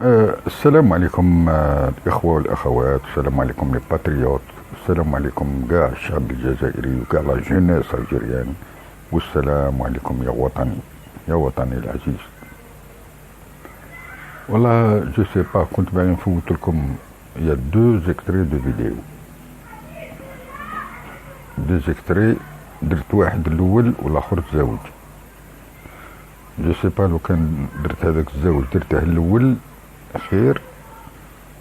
السلام عليكم الإخوة والأخوات. السلام عليكم لي باتريوت. السلام عليكم كاع الشعب الجزائري وكاع لا جونيس الجيريان. والسلام عليكم يا وطني، يا وطني العزيز. والله جو سي با، كنت باغي نفوت لكم يا دو زيكتري دو فيديو. دو زيكتري درت واحد الاول والاخر تزاوج. جو سي با لو كان درت هذاك الزوج درته الاول خير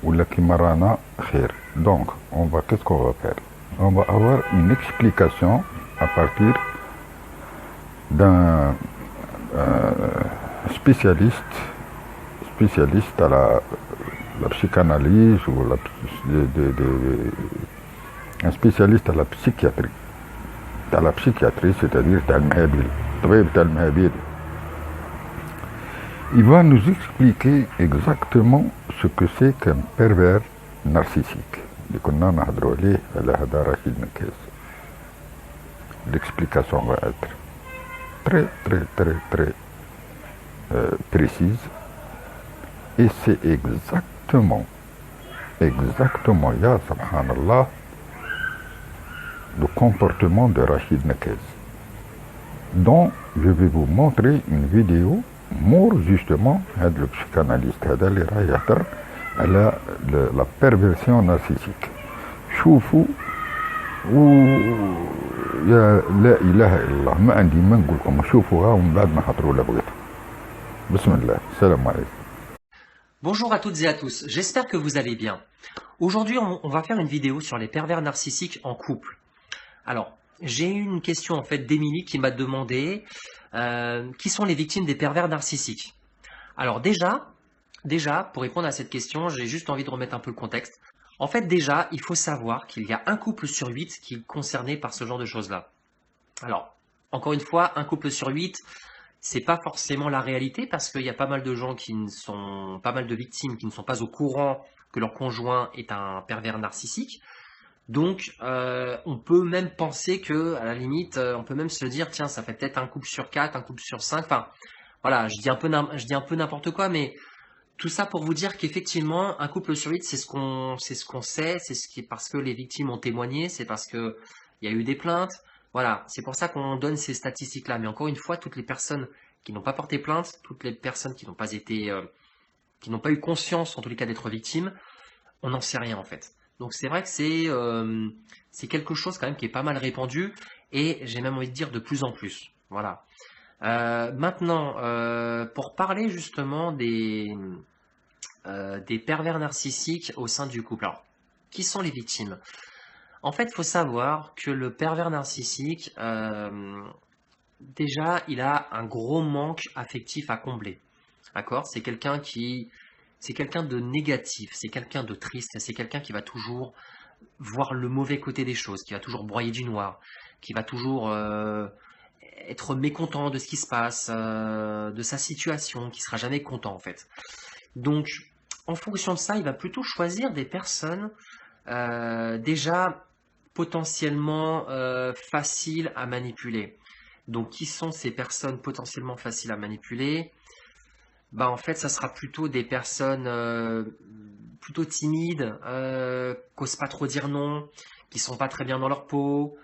ولا كيما رانا خير. Donc on va qu'est-ce qu'on va faire? On va avoir une explication à partir d'un spécialiste à la psychanalyse ou un spécialiste à la psychiatrie. À la psychiatrie, c'est-à-dire تاع المهابيل، طبيب تاع المهابيل. Il va nous expliquer exactement ce que c'est qu'un pervers narcissique. اللي كنا نهضروا عليه على هذا رشيد نكاس. L'explication va être très précise. Et c'est exactement, ya subhanallah, le comportement de Rachid Nekez, dont je vais vous montrer une vidéo مور جوستومون هذا لو بسيكاناليست هذا اللي راه يهضر على لا بيرفيرسيون نارسيسيك. شوفوا و يا لا اله الا الله، ما عندي ما نقول لكم، شوفوها ومن بعد نهضروا لا بغيتوا. بسم الله، السلام عليكم. Bonjour à toutes et à tous, j'espère que vous allez bien. Aujourd'hui, on va faire une vidéo sur les pervers narcissiques en couple. Alors, j'ai eu une question en fait d'Émilie qui m'a demandé qui sont les victimes des pervers narcissiques. Alors déjà, pour répondre à cette question, j'ai juste envie de remettre un peu le contexte. En fait, déjà, il faut savoir qu'il y a un couple sur 8 qui est concerné par ce genre de choses-là. Alors, encore une fois, un couple sur 8, c'est pas forcément la réalité parce qu'il y a pas mal de gens pas mal de victimes qui ne sont pas au courant que leur conjoint est un pervers narcissique. Donc, on peut même penser que, à la limite, on peut même se dire, tiens, ça fait peut-être un couple sur 4, un couple sur 5. Enfin, voilà, je dis un peu n'importe quoi, mais tout ça pour vous dire qu'effectivement, un couple sur 8, c'est ce qu'on sait, parce que les victimes ont témoigné, c'est parce que il y a eu des plaintes. Voilà, c'est pour ça qu'on donne ces statistiques-là. Mais encore une fois, toutes les personnes qui n'ont pas porté plainte, toutes les personnes qui n'ont pas été, qui n'ont pas eu conscience, en tous les cas, d'être victimes, on n'en sait rien en fait. Donc c'est vrai que c'est quelque chose quand même qui est pas mal répandu et j'ai même envie de dire de plus en plus. Voilà. Maintenant, pour parler justement des pervers narcissiques au sein du couple. Alors, qui sont les victimes? En fait, il faut savoir que le pervers narcissique, déjà, il a un gros manque affectif à combler. D'accord? C'est quelqu'un de négatif, c'est quelqu'un de triste, c'est quelqu'un qui va toujours voir le mauvais côté des choses, qui va toujours broyer du noir, qui va toujours être mécontent de ce qui se passe, de sa situation, qui sera jamais content en fait. Donc, en fonction de ça, il va plutôt choisir des personnes déjà potentiellement faciles à manipuler. Donc, qui sont ces personnes potentiellement faciles à manipuler? Bah en fait, ça sera plutôt des personnes plutôt timides, qu'osent pas trop dire non, qui sont pas très bien dans leur peau,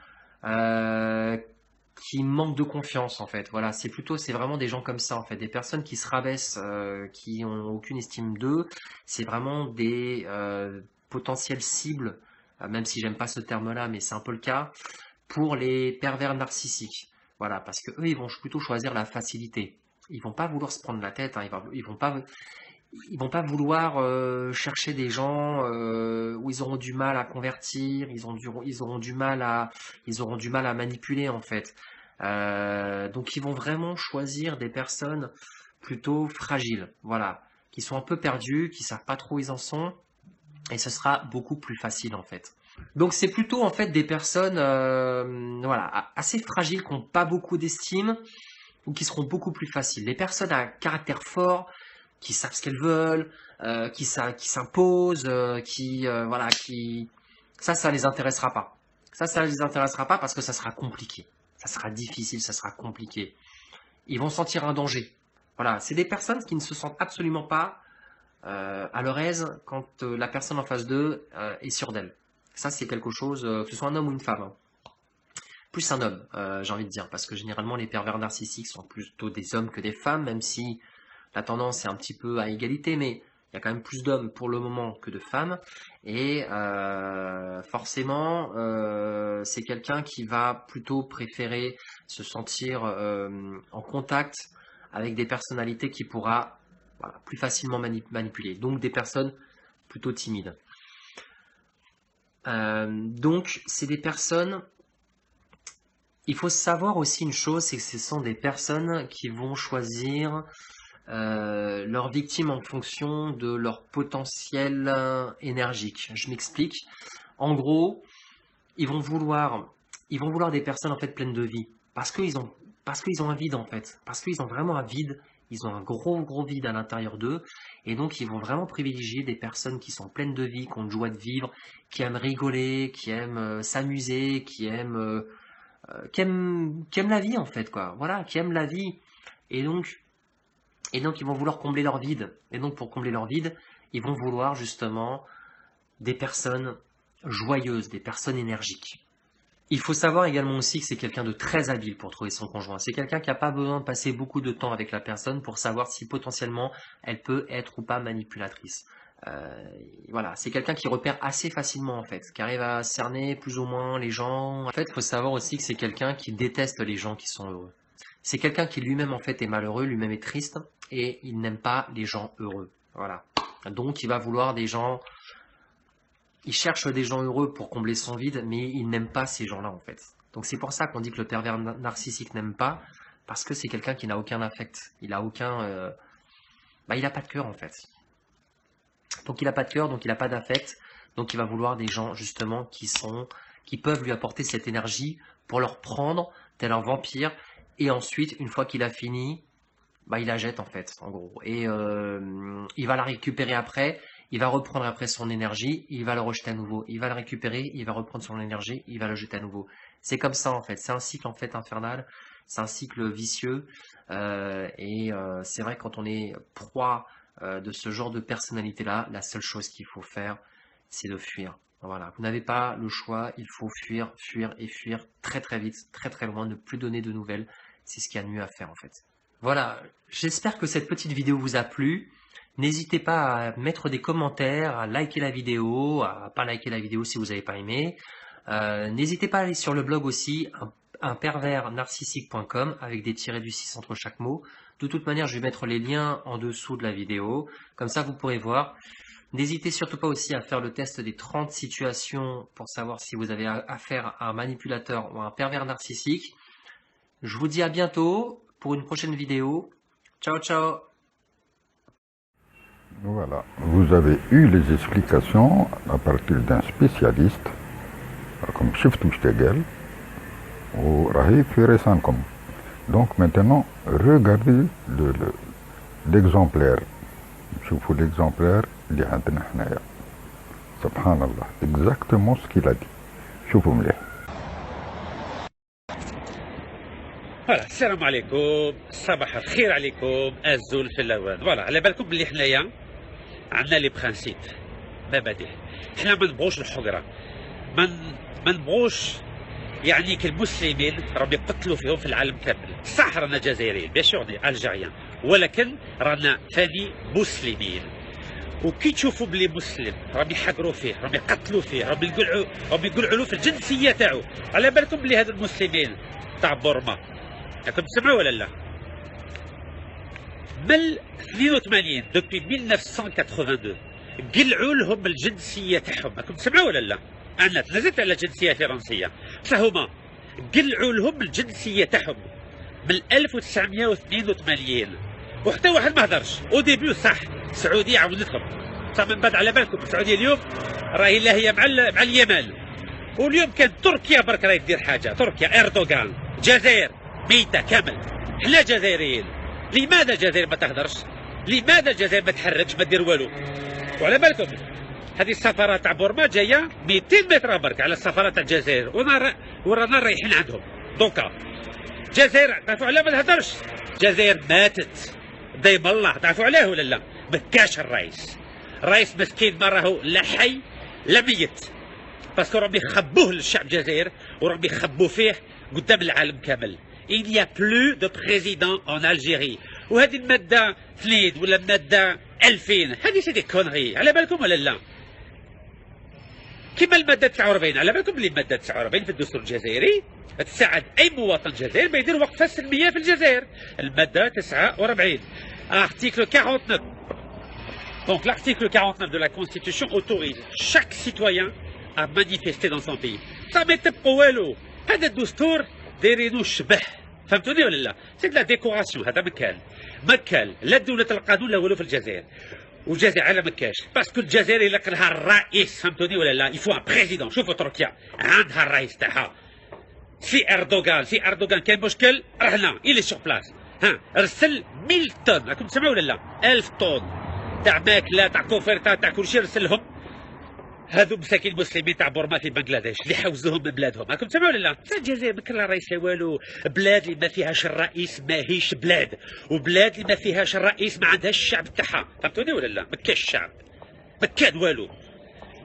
qui manquent de confiance en fait. Voilà, c'est vraiment des gens comme ça en fait, des personnes qui se rabaissent, qui ont aucune estime d'eux. C'est vraiment des potentielles cibles, même si j'aime pas ce terme-là, mais c'est un peu le cas pour les pervers narcissiques. Voilà, parce que eux, ils vont plutôt choisir la facilité. Ils vont pas vouloir se prendre la tête, hein, ils vont pas vouloir chercher des gens où ils auront du mal à convertir, ils auront du mal à manipuler en fait. Donc ils vont vraiment choisir des personnes plutôt fragiles, voilà, qui sont un peu perdues, qui savent pas trop où ils en sont, et ce sera beaucoup plus facile en fait. Donc c'est plutôt en fait des personnes voilà, assez fragiles, qui n'ont pas beaucoup d'estime, ou qui seront beaucoup plus faciles. Les personnes à caractère fort, qui savent ce qu'elles veulent, qui s'imposent, voilà, ça les intéressera pas. Ça les intéressera pas parce que ça sera compliqué. Ça sera difficile, ça sera compliqué. Ils vont sentir un danger. Voilà, c'est des personnes qui ne se sentent absolument pas à leur aise quand la personne en face d'eux est sûre d'elle. Ça, c'est quelque chose, que ce soit un homme ou une femme. Hein. Plus un homme, j'ai envie de dire, parce que généralement les pervers narcissiques sont plutôt des hommes que des femmes, même si la tendance est un petit peu à égalité, mais il y a quand même plus d'hommes pour le moment que de femmes, et forcément, c'est quelqu'un qui va plutôt préférer se sentir en contact avec des personnalités qu'il pourra plus facilement manipuler, donc des personnes plutôt timides. Donc, c'est des personnes... Il faut savoir aussi une chose, c'est que ce sont des personnes qui vont choisir leur victime en fonction de leur potentiel énergique. Je m'explique. En gros, ils vont vouloir des personnes en fait pleines de vie, parce qu'ils ont un vide en fait, parce qu'ils ont vraiment un vide. Ils ont un gros vide à l'intérieur d'eux, et donc ils vont vraiment privilégier des personnes qui sont pleines de vie, qui ont de joie de vivre, qui aiment rigoler, qui aiment s'amuser, qui aiment la vie en fait, quoi. Voilà, qui aiment la vie, et donc ils vont vouloir combler leur vide. Et donc pour combler leur vide, ils vont vouloir justement des personnes joyeuses, des personnes énergiques. Il faut savoir également aussi que c'est quelqu'un de très habile pour trouver son conjoint. C'est quelqu'un qui n'a pas besoin de passer beaucoup de temps avec la personne pour savoir si potentiellement elle peut être ou pas manipulatrice. Voilà, c'est quelqu'un qui repère assez facilement en fait, qui arrive à cerner plus ou moins les gens. En fait, il faut savoir aussi que c'est quelqu'un qui déteste les gens qui sont heureux. C'est quelqu'un qui lui-même en fait est malheureux, lui-même est triste, et il n'aime pas les gens heureux. Voilà. Donc il va vouloir des gens... Il cherche des gens heureux pour combler son vide, mais il n'aime pas ces gens-là en fait. Donc c'est pour ça qu'on dit que le pervers narcissique n'aime pas, parce que c'est quelqu'un qui n'a aucun affect. Il a aucun... il n'a pas de cœur en fait. Donc il n'a pas de cœur, donc il n'a pas d'affect. Donc il va vouloir des gens justement qui peuvent lui apporter cette énergie pour leur prendre tel un vampire. Et ensuite, une fois qu'il a fini, il la jette en fait, en gros. Et il va la récupérer après. Il va reprendre après son énergie, il va le rejeter à nouveau. Il va le récupérer, il va reprendre son énergie, il va le jeter à nouveau. C'est comme ça en fait, c'est un cycle en fait infernal, c'est un cycle vicieux. C'est vrai que quand on est proie de ce genre de personnalité-là, la seule chose qu'il faut faire, c'est de fuir. Voilà, vous n'avez pas le choix, il faut fuir, fuir et fuir très très vite, très très loin, ne plus donner de nouvelles. C'est ce qu'il y a de mieux à faire en fait. Voilà, j'espère que cette petite vidéo vous a plu. N'hésitez pas à mettre des commentaires, à liker la vidéo, à pas liker la vidéo si vous n'avez pas aimé. N'hésitez pas à aller sur le blog aussi, unperversnarcissique.com, avec des tirets du 6 entre chaque mot. De toute manière, je vais mettre les liens en dessous de la vidéo, comme ça vous pourrez voir. N'hésitez surtout pas aussi à faire le test des 30 situations pour savoir si vous avez affaire à un manipulateur ou à un pervers narcissique. Je vous dis à bientôt pour une prochaine vidéo. Ciao, ciao! Voilà, vous avez eu les explications à partir d'un spécialiste, comme Shiftou Stegel, ou Rahif Feresankom. Donc maintenant, regardez l'exemplaire. Je vous l'exemplaire, Subhanallah, exactement ce qu'il a dit. شوفوا مليح. فوالا السلام عليكم، صباح الخير عليكم الزول في اللوان. فوالا على بالكم بلي حنايا عندنا لي برانسيب، مبادئ. حنا ما نبغوش الحقره، ما نبغوش يعني كالمسلمين راهم يقتلوا فيهم في العالم كامل. صح رانا جزائريين بيان سور الجيريان، ولكن رانا ثاني مسلمين. وكي تشوفوا بلي مسلم راهم يحقروا فيه، راهم يقتلوا فيه، راهم يقلعوا له في الجنسيه تاعو. على بالكم بلي هاد المسلمين تاع بورما راكم تسمعوا ولا لا؟ من 82 دوبي 1982 قلعوا لهم الجنسيه تاعهم، راكم تسمعوا ولا لا؟ انا تنزلت على جنسيه فرنسيه، فهما قلعوا لهم الجنسيه تاعهم من 1982 وحتى واحد ما هدرش. او ديبيو صح السعوديه عاونتهم، صح من بعد على بالكم السعوديه اليوم راهي لا هي مع اليمن، واليوم كان تركيا برك راهي دير حاجه، تركيا اردوغان، الجزائر ميته كامل. حنا جزائريين، لماذا الجزائر ما تهدرش؟ لماذا الجزائر ما تحركش ما دير والو؟ وعلى بالكم هذه السفاره تاع بورما جايه 200 متر برك على السفاره تاع الجزائر، ورانا رايحين عندهم. دونكا الجزائر تعرفوا علاه ما تهدرش؟ الجزائر ماتت دايما الله، تعرفوا علاه ولا لا؟ مكاش الرئيس مسكين ما راهو لا حي لا ميت، باسكو راهم يخبوه للشعب الجزائر وراهم يخبوا فيه قدام العالم كامل. Il n'y a plus de président en Algérie. وهذه المادة 2 ولا المادة 2000 هذه سي دي كونغي، على بالكم ولا لا؟ كما المادة 49، على بالكم بلي المادة 49 في الدستور الجزائري تساعد أي مواطن جزائري ما يدير وقفة سلمية في الجزائر. المادة 49 article 49. Donc l'article 49 de la Constitution autorise chaque citoyen à manifester dans son pays. Ça ما تبقوا والو، هذا الدستور دايرينو الشبه، فهمتوني ولا لا؟ سي لا ديكوراسيون، هذا مكال لا دولة القانون لا والو في الجزائر. والجزائر على مكاش باسكو الجزائر يلق لها الرئيس، فهمتوني ولا لا؟ يفوا بريزيدون. شوفوا تركيا عندها الرئيس تاعها. في اردوغان كاين مشكل راه هنا إلي سور بلاس. ها رسل 1000 طن، راكم تسمعوا ولا لا؟ 1000 طن تاع ماكله تاع كوفرتا تاع كلشي رسلهم هذو مساكين المسلمين تاع بورما في بنغلاديش اللي حوزوهم من بلادهم. راكم تسمعوا ولا لا؟ الجزائر ما كان لا رئيس لا والو، بلاد اللي ما فيهاش الرئيس ماهيش بلاد، وبلاد اللي ما فيهاش الرئيس ما عندهاش الشعب تاعها، فهمتوني ولا لا؟ ما كاش الشعب، ما كان والو.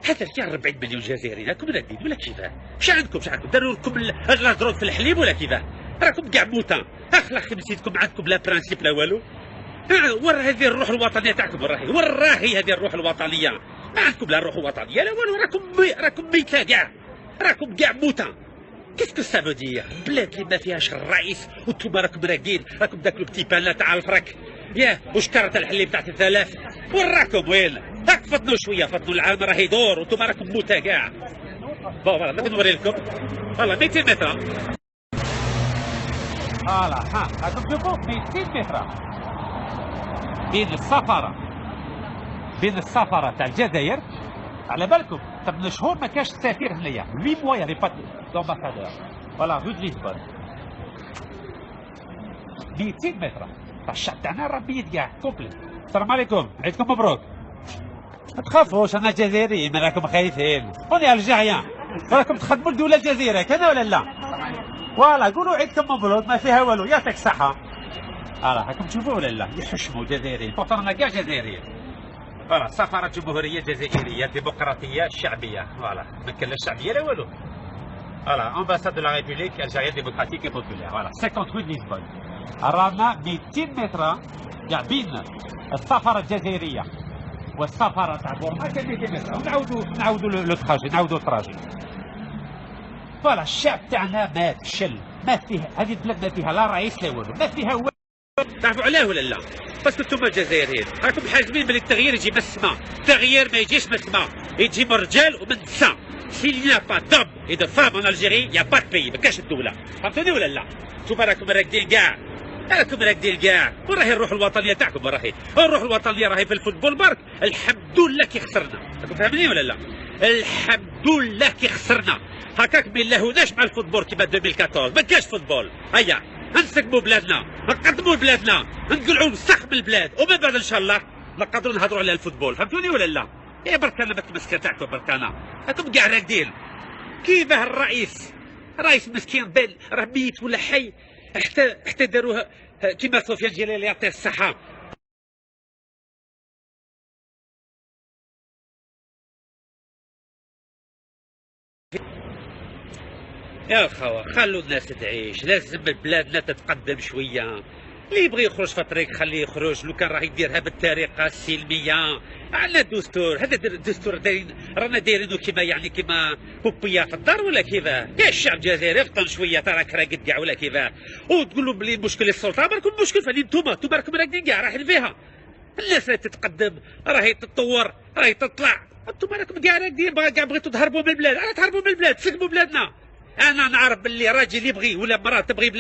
حتى كاين 40 مليون جزائري، راكم راكدين ولا كيفاه؟ اش عندكم داروا لكم الدروغ في الحليب ولا كيفاه؟ راكم كاع موتان، اخلا خمسيتكم عندكم لا برانسيب لا والو. ورا هذه الروح الوطنيه تاعكم، وراهي هذه الروح الوطنيه، ما عندكم لا روح وطنيه لا والو، راكم ميتة كاع، راكم كاع موتى. كيسكو سا فو دير؟ بلاد اللي ما فيهاش الرئيس وانتوما راكم راقدين، راكم داك لو بتي بان تاع الفرك ياه وشكرة الحليب تاع 3000، وراكم وين؟ هاك فطنوا شويه، فطنوا العالم راه يدور وانتوما راكم موتى كاع. بون فوالا نبي نوري لكم، فوالا 200 متر. فوالا ها راكم تشوفوا 200 متر بين السفاره تاع الجزائر. على بالكم قبل شهور ما كاش السفير هنايا 8 موا يافي با دومباسادور. فوالا فو دو ليسبون 200 متر تاع الشعب تاعنا راه بيد كاع كومبلي. السلام عليكم، عيدكم مبروك. ما تخافوش انا جزائري، ما راكم خايفين، اوني الجيريان، راكم تخدموا الدوله الجزائريه كذا ولا لا؟ فوالا قولوا عيدكم مبروك ما فيها والو، يعطيك الصحه. فوالا راكم تشوفوا ولا لا؟ يحشموا الجزائريين، بورتون كاع جزائريين. فوالا سفارة جمهورية جزائرية ديمقراطية شعبية، فوالا ما كان لا شعبية لا والو. فوالا امباساد دو لا ريبوبليك الجزائرية ديمقراطيك اي بوبولير. فوالا 58 لشبون. رانا 200 متر كاع بين السفارة الجزائرية والسفارة تاع بورما كان 200 متر، نعاودوا لو تراجي، نعاودوا التراجي. فوالا الشعب تاعنا مات شل، ما فيه هذه البلاد ما فيها لا رئيس لا والو، ما فيها والو. تعرفوا علاه ولا لا؟ باسكو انتوما الجزائريين راكم حاجبين بلي التغيير يجي من السماء، التغيير ما يجيش من السماء، يجي من الرجال ومن النساء. s'il n'y a pas d'hommes et de femmes en Algérie, il n'y a pas de pays، ما كاش الدولة، فهمتوني ولا لا؟ شوف راكم راكدين كاع، وراهي الروح الوطنية تاعكم، راهي الروح الوطنية راهي في الفوتبول برك، الحمد لله كي خسرنا، راكم فاهميني ولا لا؟ الحمد لله كي خسرنا، هكاك ما نلاهوناش مع الفوتبول كيما 2014، ما كاش فوتبول، هيا نسقموا بلادنا، نقدموا بلادنا، نقلعوا الوسخ من البلاد، ومن بعد ان شاء الله نقدروا نهضروا على الفوتبول، فهمتوني ولا لا؟ يا برك انا بتمسكه تاعكم برك انا، راكم كاع راقدين. كيفاه الرئيس؟ رئيس مسكين بال راه ميت ولا حي، حتى داروه كيما سفيان جلال يعطيه الصحة. يا خوا خلوا الناس تعيش، لازم بلادنا تتقدم شويه، اللي يبغي يخرج في الطريق خليه يخرج، لو كان راه يديرها بالطريقه السلميه. عندنا دستور، هذا الدستور رانا دايرينه كيما يعني كيما بوبيه في الدار ولا كيفاه؟ كاع الشعب الجزائري فطن شويه تراك راقد كاع ولا كيفاه؟ وتقول لهم بلي المشكل السلطه، راكم المشكل فين نتوما راكم راقدين كاع رايحين فيها. الناس راهي تتقدم، راهي تتطور، راهي تطلع، انتوما راكم كاع راقدين كاع بغيتوا تهربوا من البلاد، علاه تهربوا من البلاد؟ تسقموا بلادنا. انا نعرف باللي راجل يبغي ولا مراه تبغي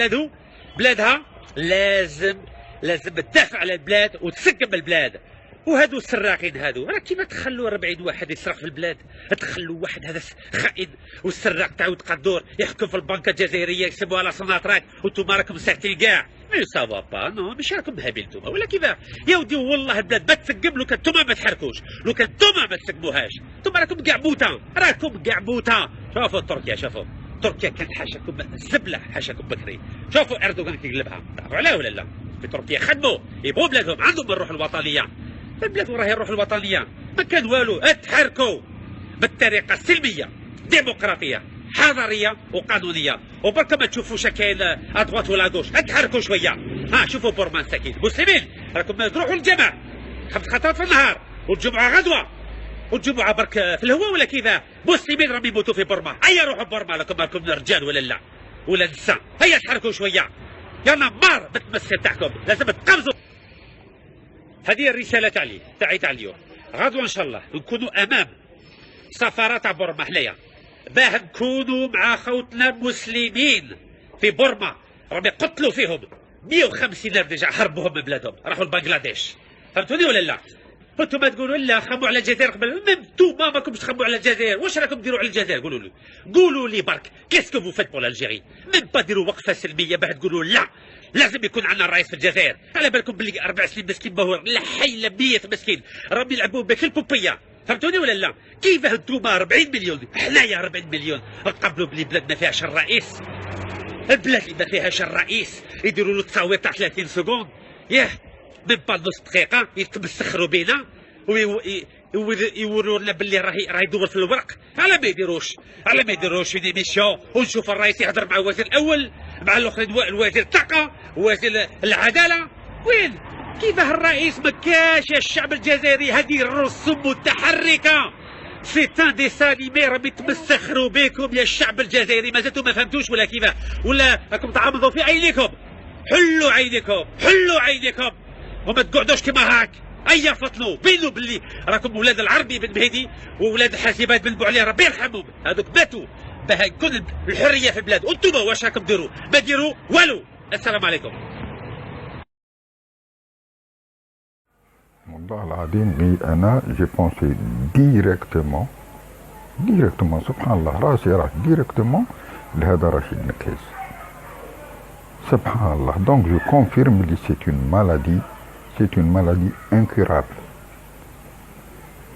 بلادها لازم تدافع على البلاد وتسقم البلاد. وهادو السراقين هادو راه كيما تخلوا 40 واحد يسرق في البلاد، تخلوا واحد هذا خائن والسراق تاعو قدور يحكم في البنكه الجزائريه يكسبوا على سناتراك، وانتم راكم ساكتين كاع. مي سافا با نو مش راكم مهابين نتوما ولا كيفاه؟ يا ودي والله البلاد ما تسقم لو كان نتوما ما تحركوش، لو كان نتوما ما تسقموهاش، نتوما راكم كاع موتا، راكم كاع موتا. شوفوا تركيا، شوفوا تركيا كانت حاشاكم الزبله، حاشاكم بكري. شوفوا اردوغان كيقلبها، تعرفوا علاه ولا لا؟ في تركيا خدموا يبغوا بلادهم، عندهم الروح الوطنيه، البلاد وراهي الروح الوطنيه، ما كان والو. اتحركوا بالطريقه السلميه ديمقراطيه حضاريه وقانونيه، وبركه ما تشوفوش كاين ادغوات ولا دوش. اتحركوا شويه. ها شوفوا بورما مساكين مسلمين، راكم تروحوا للجامع 5 خطرات في النهار، والجمعه غدوه، والجمعه برك في الهواء ولا كذا. مسلمين راهم يموتوا في بورما. هيا روحوا بورما راكم رجال ولا لا ولا نساء. هيا تحركوا شويه، يلا مار بالتمسخير تاعكم، لازم تقفزوا. هذه الرساله تاعي اليوم. غدوه ان شاء الله نكونوا امام سفاره تاع بورما حنايا، باه نكونوا مع خوتنا المسلمين في بورما. راهم يقتلوا فيهم 150,000 ديجا، هربوهم من بلادهم، راحوا لبنغلاديش. فهمتوني ولا لا؟ انتم تقولوا لا خموا على الجزائر قبل، انتوما ماكمش تخموا على الجزائر. واش راكم ديروا على الجزائر؟ قولوا لي برك، كيسكو فو فات بور الجيري؟ ميم با ديروا وقفه سلميه باه تقولوا لا لازم يكون عندنا الرئيس في الجزائر. على بالكم باللي 4 سنين مسكين ما هو لا حي لا ميت مسكين، راهم يلعبوا بك البوبيه. فهمتوني ولا لا؟ كيفاه انتوما 40 مليون، حنايا 40 مليون، نقبلوا بلي بلاد ما فيهاش الرئيس؟ البلاد اللي ما فيهاش الرئيس يديروا له تصاوير تاع 30 سكوند، ياه ميم با نص دقيقه يتمسخروا بينا ويوروا لنا باللي راه يدور في الورق. على ما يديروش في ديميسيون ونشوف الرئيس يهضر مع الوزير الاول، مع الاخرين، الوزير الطاقه، وزير العداله. وين كيفاه الرئيس؟ ما كاش يا الشعب الجزائري. هذه الرسوم متحركه، سي ان ديسانيمي، راهم يتمسخروا بكم يا الشعب الجزائري. مازلتوا ما فهمتوش ولا كيفاه؟ ولا راكم تعمضوا في عينيكم؟ حلوا عينيكم وما تقعدوش كيما هاك. ايا فطنوا بينوا باللي راكم ولاد العربي بن مهدي وولاد حاسبات بن بوعلي ربي يرحمهم، هذوك ماتوا باه يكون الحريه في البلاد. وانتم واش راكم ديروا؟ ما ديروا والو. السلام عليكم. والله العظيم انا جي بونسي ديريكتومون سبحان الله، راسي راح ديريكتومون لهذا رشيد نكاز. سبحان الله. دونك جو كونفيرم لي سي une maladie incurable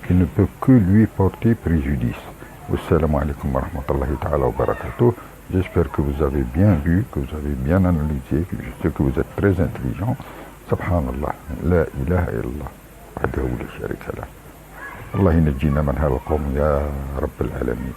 qui ne peut que lui porter préjudice. Wassalamu alaikum wa rahmatullahi ta'ala wa barakatuh. J'espère que vous avez bien vu, que vous avez bien analysé, que je sais que vous êtes très intelligent. Subhanallah, la ilaha illallah, wahdahu la sharika lah. Allah ينجينا من هذا القوم يا رب العالمين.